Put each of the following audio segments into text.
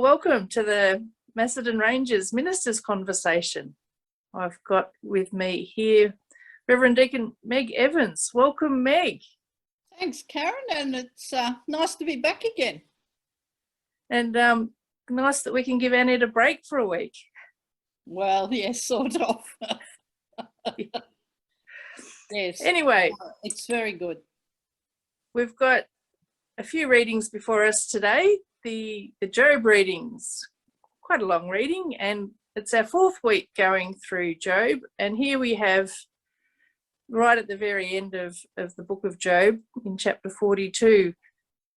Well, welcome to the Macedon Ranges Ministers Conversation. I've got with me here Reverend Deacon Meg Evans. Welcome, Meg. Thanks, Karen, and it's nice to be back again. And nice that we can give Annette a break for a week. Well, yes, sort of. Yes. Anyway, it's very good. We've got a few readings before us today. The Job readings, quite a long reading, and it's our fourth week going through Job. And here we have, right at the very end of the book of Job, in chapter 42,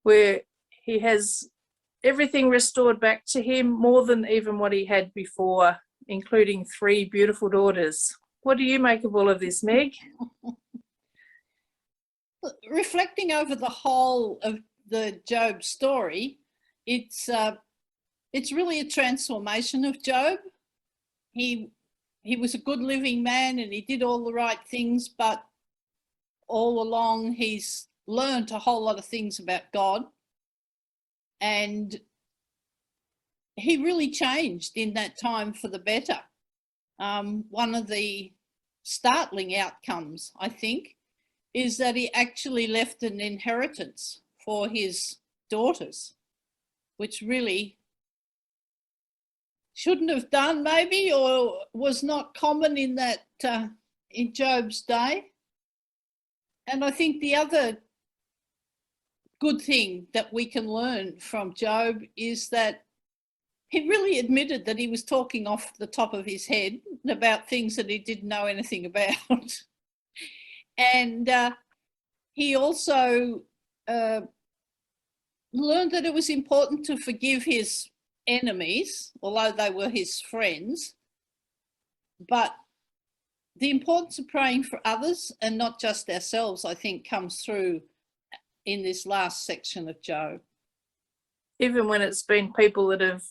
where he has everything restored back to him, more than even what he had before, including 3 beautiful daughters. What do you make of all of this, Meg? Reflecting over the whole of the Job story, it's really a transformation of Job. He was a good living man and he did all the right things, but all along he's learned a whole lot of things about God, and he really changed in that time for the better. One of the startling outcomes, I think, is that he actually left an inheritance for his daughters, which really shouldn't have done maybe, or was not common in that in Job's day. And I think the other good thing that we can learn from Job is that he really admitted that he was talking off the top of his head about things that he didn't know anything about. And he also learned that it was important to forgive his enemies, although they were his friends. But the importance of praying for others and not just ourselves, I think, comes through in this last section of Job. Even when it's been people that have,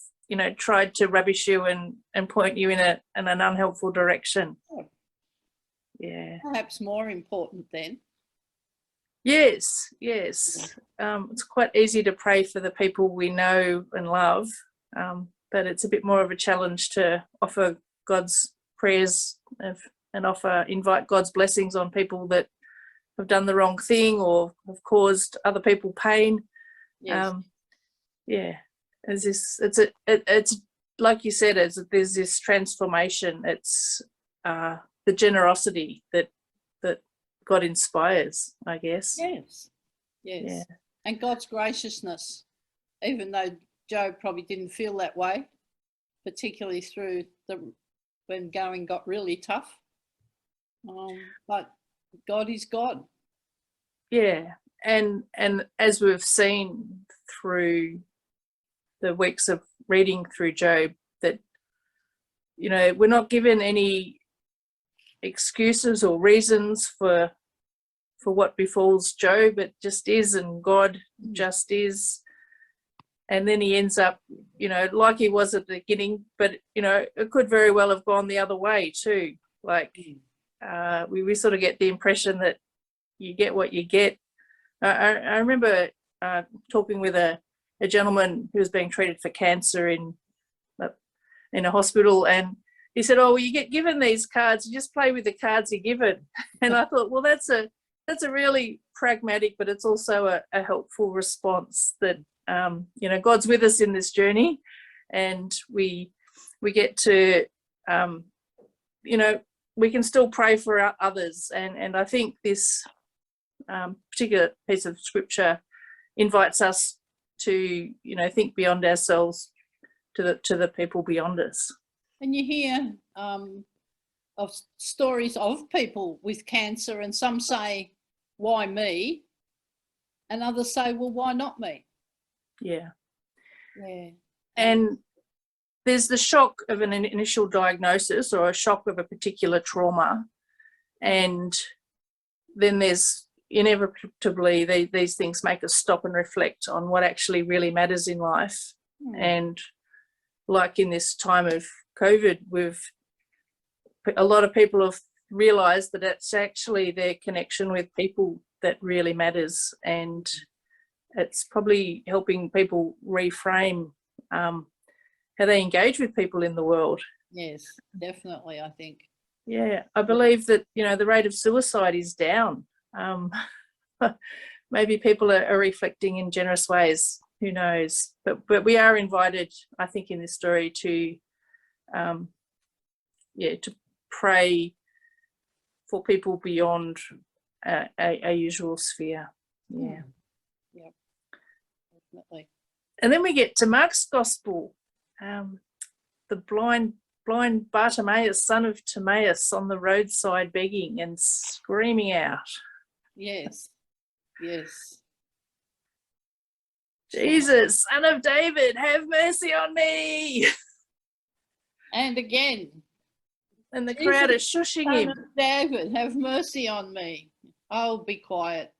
tried to rubbish you and point you in an unhelpful direction. Yeah. Perhaps more important then. Yes. It's quite easy to pray for the people we know and love, but it's a bit more of a challenge to offer God's prayers and invite God's blessings on people that have done the wrong thing or have caused other people pain. Yes. It's like you said, there's this transformation. It's the generosity that God inspires, I guess. Yes. Yeah. And God's graciousness, even though Job probably didn't feel that way, particularly through when going got really tough. But God is God. Yeah, and as we've seen through the weeks of reading through Job, that we're not given any excuses or reasons for what befalls Job. It just is, and God just is. And then he ends up, like he was at the beginning, but it could very well have gone the other way too. Like we sort of get the impression that you get what you get. I remember talking with a gentleman who was being treated for cancer in a hospital, and he said, "Oh, well, you get given these cards, you just play with the cards you're given." And I thought, well, that's a really pragmatic, but it's also a helpful response that God's with us in this journey, and we get to we can still pray for others, and I think this particular piece of scripture invites us to think beyond ourselves to the people beyond us. And you hear of stories of people with cancer, and some say, "Why me?" and others say, "Well, why not me?" Yeah. And there's the shock of an initial diagnosis or a shock of a particular trauma, and then there's inevitably these things make us stop and reflect on what actually really matters in life. And like in this time of COVID, a lot of people have realised that it's actually their connection with people that really matters, and it's probably helping people reframe how they engage with people in the world. Yes, definitely, I think. Yeah, I believe that, you know, the rate of suicide is down. Maybe people are reflecting in generous ways. Who knows? But we are invited, I think, in this story to, to pray for people beyond a usual sphere. Yeah. Yep. Definitely. And then we get to Mark's Gospel, the blind Bartimaeus, son of Timaeus, on the roadside begging and screaming out. Yes. Yes. Jesus, son of David, have mercy on me. And again. And the crowd is shushing Son him. of David, have mercy on me. Oh, be quiet.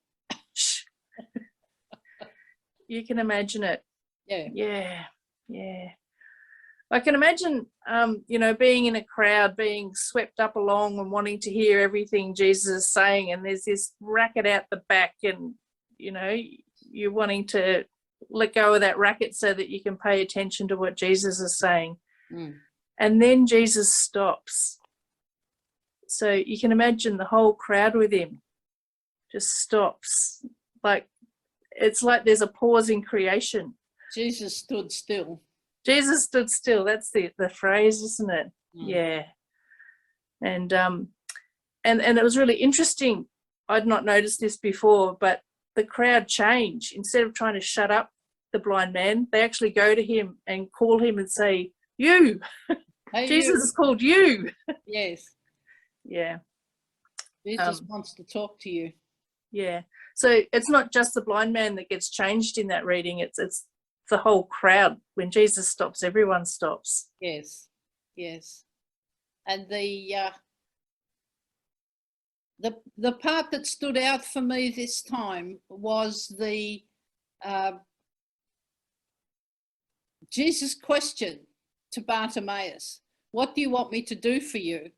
You can imagine it. Yeah. Yeah. I can imagine, being in a crowd, being swept up along and wanting to hear everything Jesus is saying, and there's this racket out the back, and, you're wanting to let go of that racket so that you can pay attention to what Jesus is saying. Mm. And then Jesus stops. So you can imagine the whole crowd with him just stops. It's like there's a pause in creation. Jesus stood still. Jesus stood still. That's the phrase, isn't it? Mm. Yeah. And it was really interesting. I'd not noticed this before, but the crowd changed. Instead of trying to shut up the blind man, they actually go to him and call him and say, "You." Hey, Jesus you. is called you. Yes. Yeah. Jesus wants to talk to you. Yeah. So it's not just the blind man that gets changed in that reading. It's the whole crowd. When Jesus stops, everyone stops. Yes. Yes. And the part that stood out for me this time was the Jesus' question to Bartimaeus, "What do you want me to do for you?"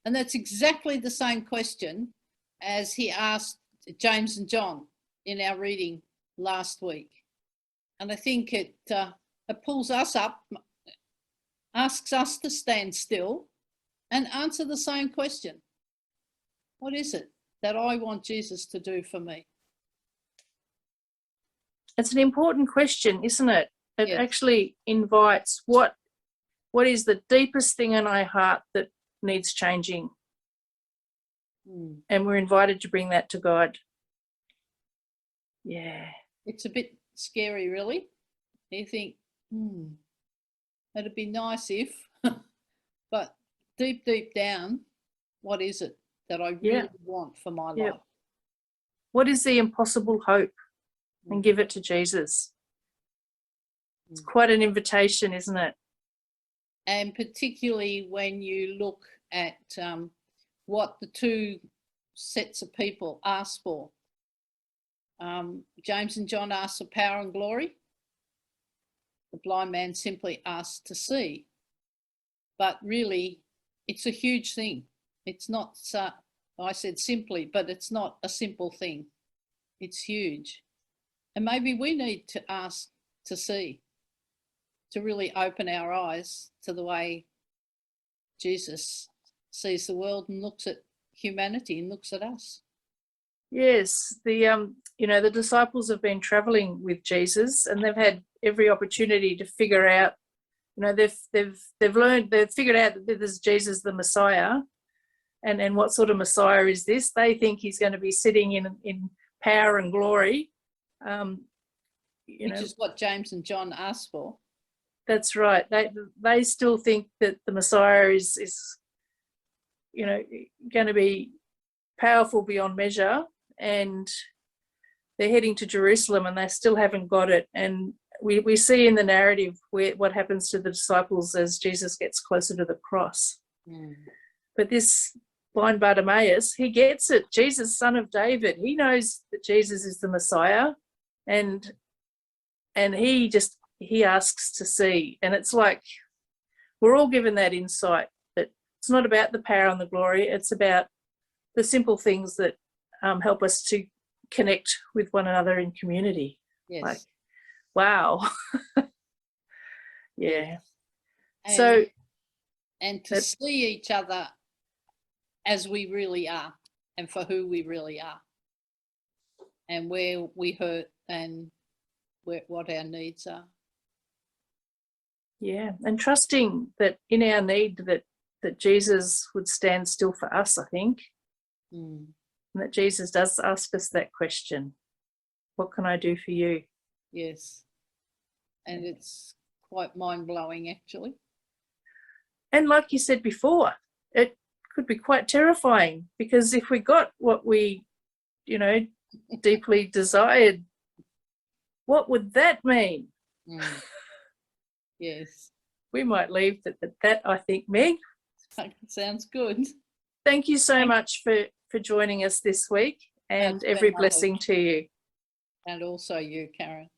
And that's exactly the same question as he asked James and John in our reading last week. And I think it pulls us up, asks us to stand still and answer the same question. What is it that I want Jesus to do for me? It's an important question, isn't it? It Yes. actually invites what is the deepest thing in our heart that needs changing. Mm. And we're invited to bring that to God. Yeah. It's a bit scary, really. You think, it'd be nice if, but deep down, what is it that I really want for my life? What is the impossible hope? And give it to Jesus. It's quite an invitation, isn't it? And particularly when you look at what the two sets of people asked for. James and John asked for power and glory. The blind man simply asked to see. But really, it's a huge thing. It's not, I said simply, but it's not a simple thing. It's huge. And maybe we need to ask to see, to really open our eyes to the way Jesus sees the world and looks at humanity and looks at us. Yes, the disciples have been traveling with Jesus, and they've had every opportunity to figure out, they've figured out that this is Jesus the Messiah, and what sort of Messiah is this? They think he's going to be sitting in power and glory. Which is what James and John asked for. That's right. They still think that the Messiah is going to be powerful beyond measure, and they're heading to Jerusalem, and they still haven't got it. And we see in the narrative what happens to the disciples as Jesus gets closer to the cross. Mm. But this blind Bartimaeus, he gets it. Jesus, son of David. He knows that Jesus is the Messiah, and he asks to see. And it's like we're all given that insight that it's not about the power and the glory. It's about the simple things that help us to connect with one another in community. Yes. Like, wow. Yeah. So and to that- see each other as we really are and for who we really are and where we hurt and what our needs are. yeah, and trusting that in our need that Jesus would stand still for us, I think. Mm. And that Jesus does ask us that question, what can I do for you? Yes. And it's quite mind-blowing, actually. And like you said before, it could be quite terrifying, because if we got what we, deeply desired, what would that mean? Mm. Yes. We might leave that, I think, Meg. Sounds good. Thank you so much for joining us this week, and It's been every lovely. blessing to you. And also you, Karen.